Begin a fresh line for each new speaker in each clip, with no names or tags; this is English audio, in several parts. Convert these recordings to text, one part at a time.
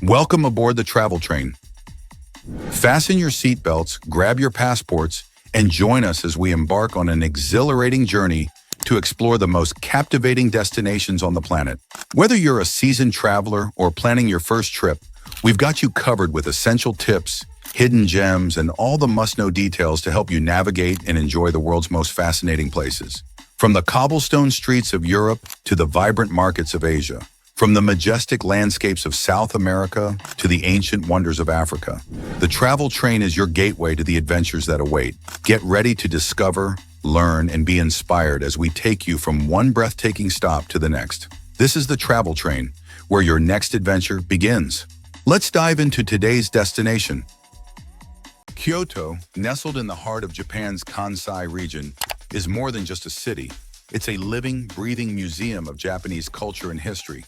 Welcome aboard the travel train. Fasten your seatbelts, grab your passports, and join us as we embark on an exhilarating journey to explore the most captivating destinations on the planet. Whether you're a seasoned traveler or planning your first trip, we've got you covered with essential tips, hidden gems, and all the must-know details to help you navigate and enjoy the world's most fascinating places. From the cobblestone streets of Europe to the vibrant markets of Asia, from the majestic landscapes of South America to the ancient wonders of Africa, the travel train is your gateway to the adventures that await. Get ready to discover, learn, and be inspired as we take you from one breathtaking stop to the next. This is the travel train, where your next adventure begins. Let's dive into today's destination. Kyoto, nestled in the heart of Japan's Kansai region, is more than just a city. It's a living, breathing museum of Japanese culture and history.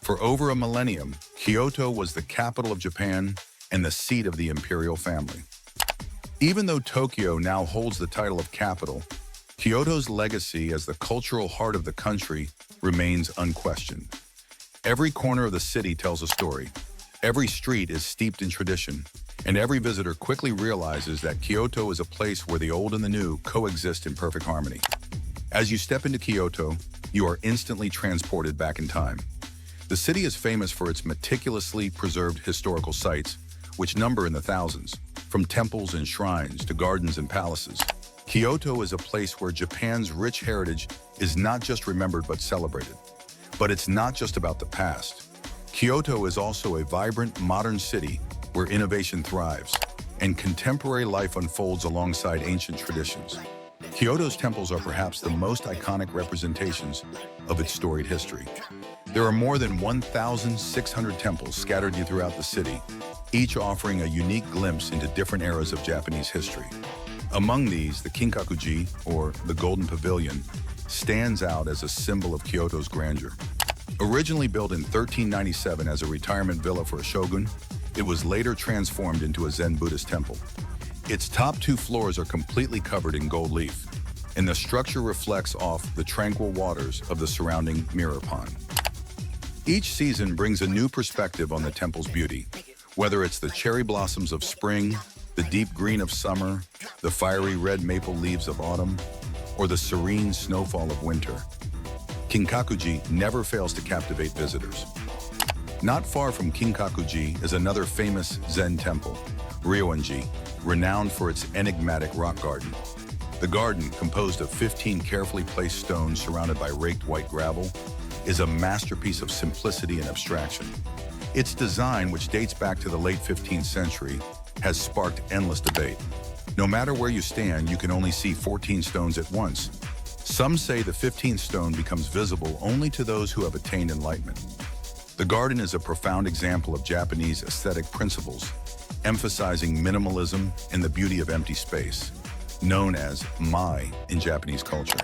For over a millennium, Kyoto was the capital of Japan and the seat of the imperial family. Even though Tokyo now holds the title of capital, Kyoto's legacy as the cultural heart of the country remains unquestioned. Every corner of the city tells a story. Every street is steeped in tradition, and every visitor quickly realizes that Kyoto is a place where the old and the new coexist in perfect harmony. As you step into Kyoto, you are instantly transported back in time. The city is famous for its meticulously preserved historical sites, which number in the thousands, from temples and shrines to gardens and palaces. Kyoto is a place where Japan's rich heritage is not just remembered but celebrated. But it's not just about the past. Kyoto is also a vibrant, modern city where innovation thrives and contemporary life unfolds alongside ancient traditions. Kyoto's temples are perhaps the most iconic representations of its storied history. There are more than 1,600 temples scattered throughout the city, each offering a unique glimpse into different eras of Japanese history. Among these, the Kinkakuji, or the Golden Pavilion, stands out as a symbol of Kyoto's grandeur. Originally built in 1397 as a retirement villa for a shogun, it was later transformed into a Zen Buddhist temple. Its top two floors are completely covered in gold leaf, and the structure reflects off the tranquil waters of the surrounding mirror pond. Each season brings a new perspective on the temple's beauty, whether it's the cherry blossoms of spring, the deep green of summer, the fiery red maple leaves of autumn, or the serene snowfall of winter. Kinkakuji never fails to captivate visitors. Not far from Kinkakuji is another famous Zen temple, Ryoanji, renowned for its enigmatic rock garden. The garden, composed of 15 carefully placed stones surrounded by raked white gravel, is a masterpiece of simplicity and abstraction. Its design, which dates back to the late 15th century, has sparked endless debate. No matter where you stand, you can only see 14 stones at once. Some say the 15th stone becomes visible only to those who have attained enlightenment. The garden is a profound example of Japanese aesthetic principles, emphasizing minimalism and the beauty of empty space, known as mai in Japanese culture.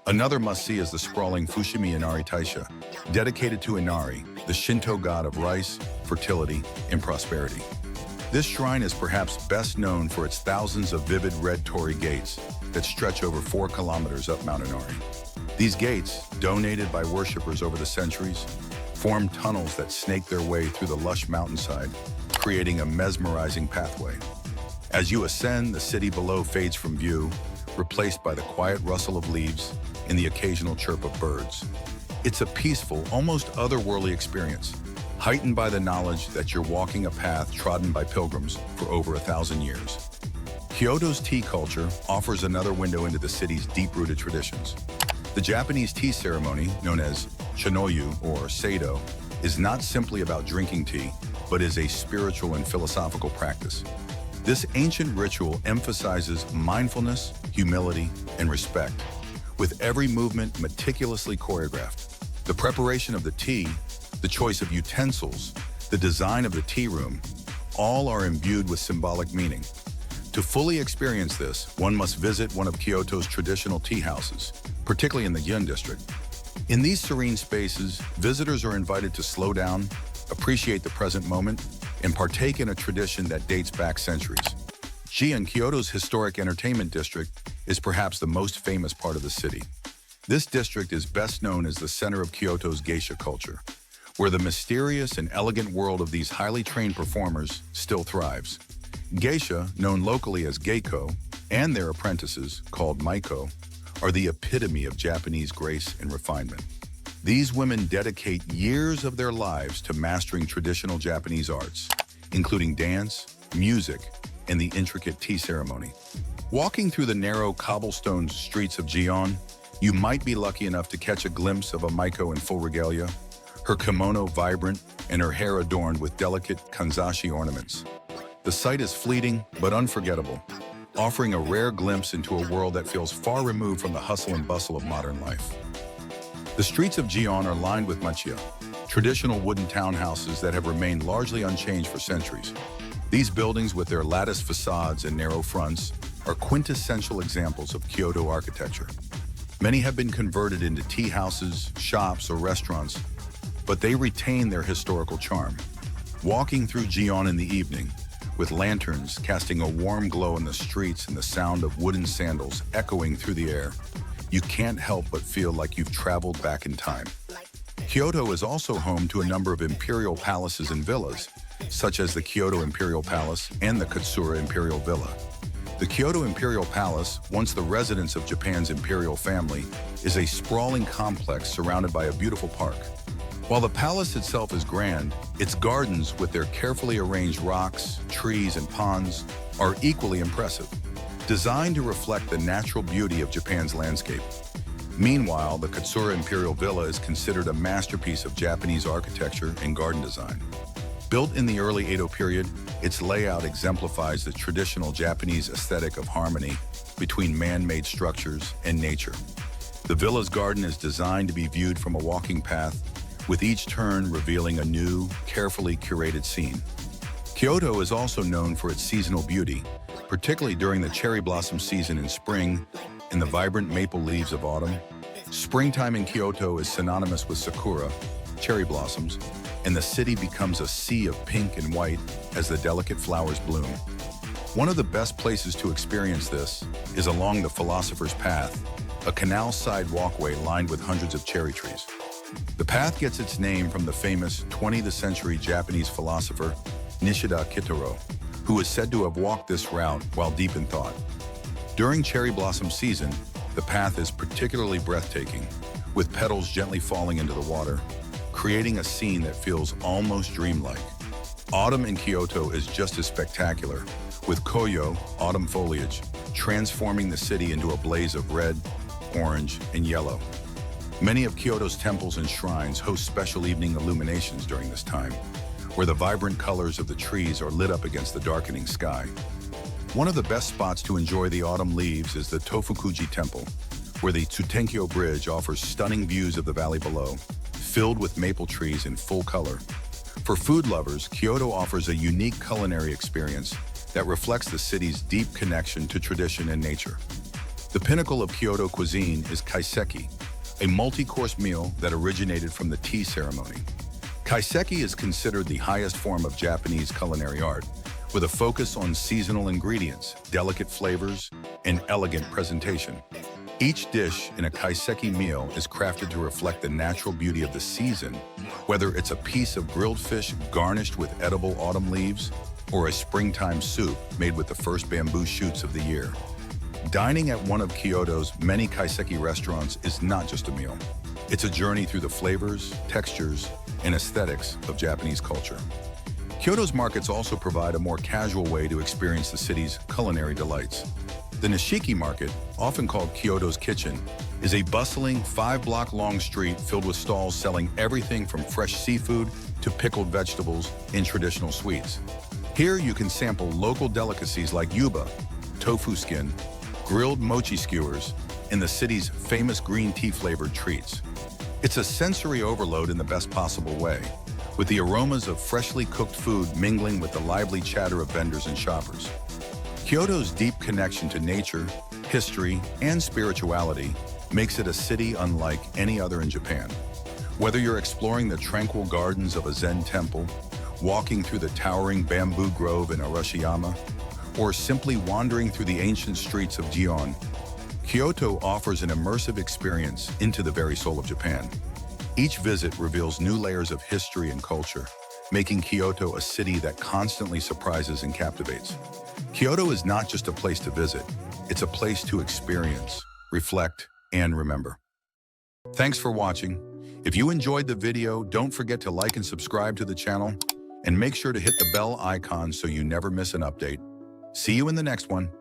Another must-see is the sprawling Fushimi Inari Taisha, dedicated to Inari, the Shinto god of rice, fertility, and prosperity. This shrine is perhaps best known for its thousands of vivid red torii gates that stretch over 4 kilometers up Mount Inari. These gates, donated by worshippers over the centuries, form tunnels that snake their way through the lush mountainside, creating a mesmerizing pathway. As you ascend, the city below fades from view, replaced by the quiet rustle of leaves and the occasional chirp of birds. It's a peaceful, almost otherworldly experience, heightened by the knowledge that you're walking a path trodden by pilgrims for over 1,000 years. Kyoto's tea culture offers another window into the city's deep-rooted traditions. The Japanese tea ceremony, known as chanoyu or seido, is not simply about drinking tea, but is a spiritual and philosophical practice. This ancient ritual emphasizes mindfulness, humility, and respect, with every movement meticulously choreographed. The preparation of the tea, the choice of utensils, the design of the tea room, all are imbued with symbolic meaning. To fully experience this, one must visit one of Kyoto's traditional tea houses, particularly in the Gyeon district. In these serene spaces, visitors are invited to slow down, appreciate the present moment, and partake in a tradition that dates back centuries. Gyeon, Kyoto's historic entertainment district, is perhaps the most famous part of the city. This district is best known as the center of Kyoto's geisha culture, where the mysterious and elegant world of these highly trained performers still thrives. Geisha, known locally as Geiko, and their apprentices, called Maiko, are the epitome of Japanese grace and refinement. These women dedicate years of their lives to mastering traditional Japanese arts, including dance, music, and the intricate tea ceremony. Walking through the narrow cobblestone streets of Gion, you might be lucky enough to catch a glimpse of a Maiko in full regalia, her kimono vibrant and her hair adorned with delicate kanzashi ornaments. The sight is fleeting but unforgettable, offering a rare glimpse into a world that feels far removed from the hustle and bustle of modern life. The streets of Gion are lined with machiya, traditional wooden townhouses that have remained largely unchanged for centuries. These buildings, with their latticed facades and narrow fronts, are quintessential examples of Kyoto architecture. Many have been converted into tea houses, shops, or restaurants, but they retain their historical charm. Walking through Gion in the evening, with lanterns casting a warm glow in the streets and the sound of wooden sandals echoing through the air, you can't help but feel like you've traveled back in time. Kyoto is also home to a number of imperial palaces and villas, such as the Kyoto Imperial Palace and the Katsura Imperial Villa. The Kyoto Imperial Palace, once the residence of Japan's imperial family, is a sprawling complex surrounded by a beautiful park. While the palace itself is grand, its gardens, with their carefully arranged rocks, trees, and ponds, are equally impressive, designed to reflect the natural beauty of Japan's landscape. Meanwhile, the Katsura Imperial Villa is considered a masterpiece of Japanese architecture and garden design. Built in the early Edo period, its layout exemplifies the traditional Japanese aesthetic of harmony between man-made structures and nature. The villa's garden is designed to be viewed from a walking path, with each turn revealing a new, carefully curated scene. Kyoto is also known for its seasonal beauty, particularly during the cherry blossom season in spring and the vibrant maple leaves of autumn. Springtime in Kyoto is synonymous with sakura, cherry blossoms, and the city becomes a sea of pink and white as the delicate flowers bloom. One of the best places to experience this is along the Philosopher's Path, a canal-side walkway lined with hundreds of cherry trees. The path gets its name from the famous 20th century Japanese philosopher Nishida Kitaro, who is said to have walked this route while deep in thought. During cherry blossom season, the path is particularly breathtaking, with petals gently falling into the water, creating a scene that feels almost dreamlike. Autumn in Kyoto is just as spectacular, with koyo, autumn foliage, transforming the city into a blaze of red, orange, and yellow. Many of Kyoto's temples and shrines host special evening illuminations during this time, where the vibrant colors of the trees are lit up against the darkening sky. One of the best spots to enjoy the autumn leaves is the Tofukuji Temple, where the Tsutenkyo Bridge offers stunning views of the valley below, filled with maple trees in full color. For food lovers, Kyoto offers a unique culinary experience that reflects the city's deep connection to tradition and nature. The pinnacle of Kyoto cuisine is kaiseki, a multi-course meal that originated from the tea ceremony. Kaiseki is considered the highest form of Japanese culinary art, with a focus on seasonal ingredients, delicate flavors, and elegant presentation. Each dish in a kaiseki meal is crafted to reflect the natural beauty of the season, whether it's a piece of grilled fish garnished with edible autumn leaves or a springtime soup made with the first bamboo shoots of the year. Dining at one of Kyoto's many kaiseki restaurants is not just a meal. It's a journey through the flavors, textures, and aesthetics of Japanese culture. Kyoto's markets also provide a more casual way to experience the city's culinary delights. The Nishiki Market, often called Kyoto's Kitchen, is a bustling 5-block-long street filled with stalls selling everything from fresh seafood to pickled vegetables and traditional sweets. Here you can sample local delicacies like yuba, tofu skin, grilled mochi skewers, and the city's famous green tea-flavored treats. It's a sensory overload in the best possible way, with the aromas of freshly cooked food mingling with the lively chatter of vendors and shoppers. Kyoto's deep connection to nature, history, and spirituality makes it a city unlike any other in Japan. Whether you're exploring the tranquil gardens of a Zen temple, walking through the towering bamboo grove in Arashiyama, or simply wandering through the ancient streets of Gion, Kyoto offers an immersive experience into the very soul of Japan. Each visit reveals new layers of history and culture, making Kyoto a city that constantly surprises and captivates. Kyoto is not just a place to visit, it's a place to experience, reflect, and remember. Thanks for watching. If you enjoyed the video, don't forget to like and subscribe to the channel, and make sure to hit the bell icon so you never miss an update. See you in the next one.